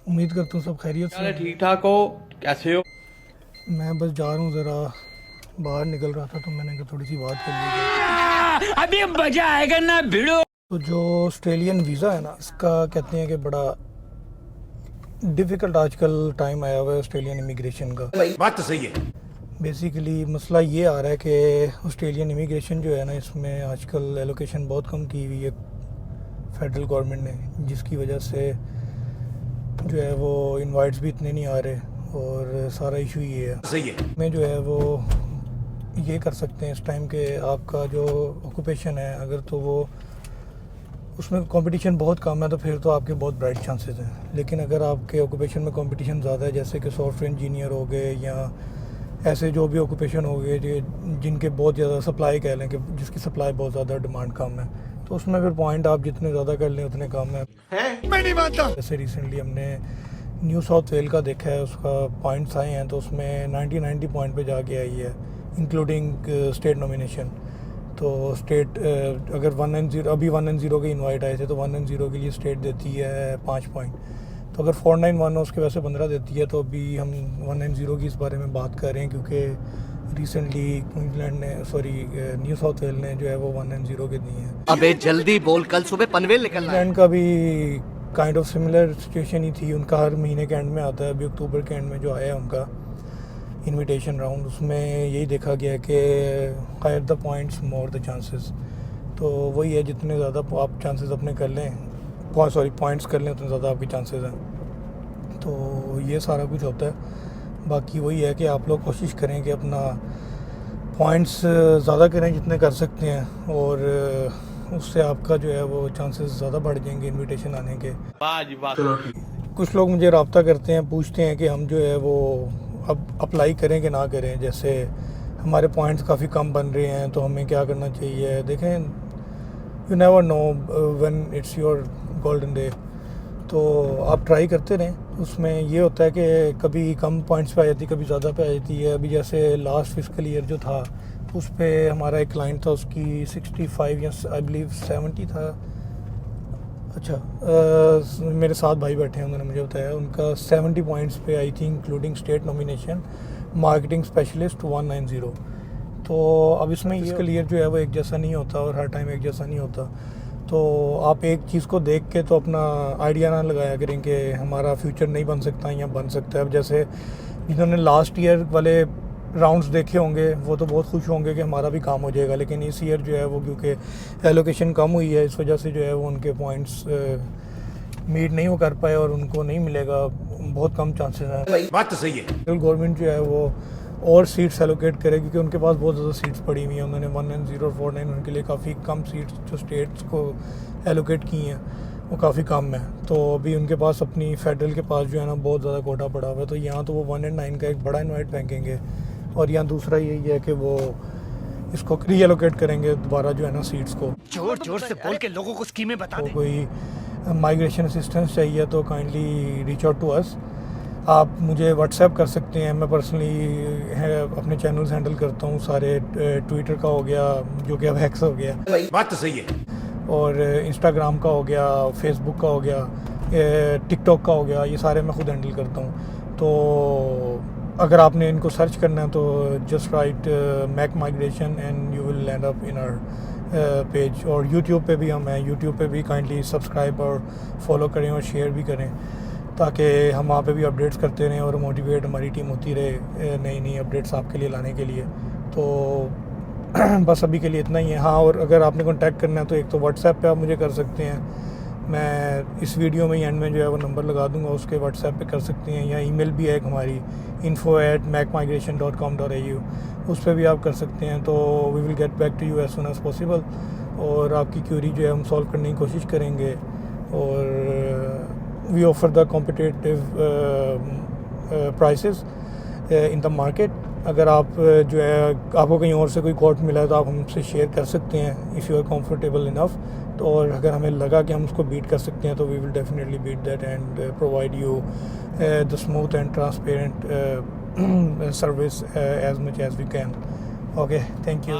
उम्मीद करता हूँ सब खैरियत से। ठीक ठाक हो, कैसे हो? मैं बस जा रहा हूँ, ज़रा बाहर निकल रहा था तो मैंने कहा थोड़ी सी बात कर ली जाए। अभी मजा आएगा ना भिड़ो। तो जो ऑस्ट्रेलियन वीज़ा है ना, इसका कहते हैं कि बड़ा डिफ़िकल्ट आजकल टाइम आया हुआ है ऑस्ट्रेलियन इमिग्रेशन का। बात तो सही है। बेसिकली मसला ये आ रहा है कि ऑस्ट्रेलियन इमिग्रेशन जो है ना, इसमें आजकल एलोकेशन बहुत कम की हुई है फेडरल गवर्नमेंट ने, जिसकी वजह से जो है वो इनवाइट्स भी इतने नहीं आ रहे और सारा इशू ये है। सही है। में जो है वो ये कर सकते हैं इस टाइम के आपका जो ऑक्यूपेशन है, अगर तो वो उसमें कंपटीशन बहुत कम है तो फिर तो आपके बहुत ब्राइट चांसेस हैं। लेकिन अगर आपके ऑक्यूपेशन में कंपटीशन ज़्यादा है, जैसे कि सॉफ्टवेयर इंजीनियर हो गए या ऐसे जो भी ऑक्यूपेशन हो गए जिनके बहुत ज़्यादा सप्लाई कह लें कि जिसकी सप्लाई बहुत ज़्यादा डिमांड कम है, तो उसमें फिर पॉइंट आप जितने ज़्यादा कर लें उतने कम है। मैं नहीं मानता। जैसे रिसेंटली हमने न्यू साउथ वेल का देखा है, उसका पॉइंट्स आए हैं तो उसमें 90 पॉइंट पे जाके आई है, इंक्लूडिंग स्टेट नॉमिनेशन। तो स्टेट अगर 190 अभी 190 के इनवाइट आए थे तो 190 के लिए स्टेट देती है 5 पॉइंट। तो अगर 491 उसके वैसे 15 देती है, तो अभी हम 190 की इस बारे में बात कर रहे हैं क्योंकि रिसेंटली क्वींसलैंड ने न्यू साउथ वेल ने जो है वो 190 के दिए हैं। अबे जल्दी बोल, कल सुबह पनवेल निकलना है। क्वींसलैंड का भी काइंड ऑफ सिमिलर सिचुएशन ही थी, उनका हर महीने के एंड में आता है। अभी अक्टूबर के एंड में जो आया है उनका इनविटेशन राउंड, उसमें यही देखा गया कि higher the points more the chances. तो वही है, जितने ज़्यादा आप चांसेस अपने कर लें, पॉइंट्स कर लें, उतने ज़्यादा आपके चांसेस हैं। तो ये सारा कुछ होता है। बाकी वही है कि आप लोग कोशिश करें कि अपना पॉइंट्स ज़्यादा करें जितने कर सकते हैं, और उससे आपका जो है वो चांसेस ज़्यादा बढ़ जाएंगे इनविटेशन आने के। कुछ लोग मुझे रब्ता करते हैं, पूछते हैं कि हम जो है वो अब अप्लाई करें कि ना करें। जैसे हमारे पॉइंट्स काफ़ी कम बन रहे हैं तो हमें क्या करना चाहिए। देखें, you never know when it's your golden day, तो आप ट्राई करते रहें। उसमें ये होता है कि कभी कम पॉइंट्स पे आ जाती है, कभी ज़्यादा पे आ जाती है। अभी जैसे लास्ट फिस्कल ईयर जो था, उस पे हमारा एक क्लाइंट था, उसकी 65 या आई बिलीव 70 था। अच्छा, मेरे साथ भाई बैठे हैं, उन्होंने मुझे बताया उनका 70 पॉइंट्स पे आई थी, including state nomination, marketing specialist 190। तो अब इसमें फिस्कल ईयर जो है वो एक जैसा नहीं होता और हर टाइम एक जैसा नहीं होता। तो आप एक चीज़ को देख के तो अपना आइडिया ना लगाया करें कि हमारा फ्यूचर नहीं बन सकता या बन सकता है। अब जैसे जिन्होंने लास्ट ईयर वाले राउंड्स देखे होंगे वो तो बहुत खुश होंगे कि हमारा भी काम हो जाएगा, लेकिन इस ईयर जो है वो क्योंकि एलोकेशन कम हुई है, इस वजह से जो है वो उनके पॉइंट्स मीट नहीं हो कर पाए और उनको नहीं मिलेगा, बहुत कम चांसेस हैं। बात तो सही है। गवर्नमेंट जो है वो और सीट्स एलोकेट करे क्योंकि उनके पास बहुत ज़्यादा सीट्स पड़ी हुई हैं। उन्होंने 190 और 49 उनके लिए काफ़ी कम सीट्स जो स्टेट्स को एलोकेट की हैं वो काफ़ी कम है। तो अभी उनके पास अपनी फेडरल के पास जो है ना बहुत ज़्यादा कोटा पड़ा हुआ है, तो यहाँ तो वो 109 का एक बड़ा इन्वाइट फेंकेंगे, और यहाँ दूसरा यही है कि वो इसको री एलोकेट करेंगे दोबारा जो है ना सीट्स को। जोर जोर से बोल के लोगों को स्कीमें बता तो दे। कोई माइग्रेशन असिस्टेंस चाहिए तो kindly reach out to us. आप मुझे व्हाट्सएप कर सकते हैं, मैं पर्सनली अपने चैनल्स हैंडल करता हूँ सारे। ट्विटर का हो गया जो कि अब एक्स हो गया, बात तो सही है। और इंस्टाग्राम का हो गया, फेसबुक का हो गया, टिकटॉक का हो गया, ये सारे मैं खुद हैंडल करता हूँ। तो अगर आपने इनको सर्च करना है तो just write Mac migration and you will land up in our page. और यूट्यूब पे भी हम हैं, यूट्यूब पे भी काइंडली सब्सक्राइब और फॉलो करें और शेयर भी करें, ताकि हम वहाँ पे भी अपडेट्स करते रहें और मोटिवेट हमारी टीम होती रहे नई नई अपडेट्स आपके लिए लाने के लिए। तो बस अभी के लिए इतना ही है। हाँ, और अगर आपने कांटेक्ट करना है तो एक तो व्हाट्सएप पे आप मुझे कर सकते हैं, मैं इस वीडियो में एंड में जो है वो नंबर लगा दूंगा, उसके व्हाट्सएप पे कर सकते हैं, या ईमेल भी है एक हमारी info@macmigration.com.au, उस पर भी आप कर सकते हैं। तो we will get back to you as soon as possible, और आपकी क्यूरी जो है हम सॉल्व करने की कोशिश करेंगे। और we offer the competitive prices in the market. अगर आप जो है आपको कहीं और से कोई कोट मिला है तो आप हमसे शेयर कर सकते हैं if you are comfortable enough. तो और अगर हमें लगा कि हम उसको बीट कर सकते हैं तो we will definitely beat that and provide you the smooth and transparent service as much as we can. Okay, thank you.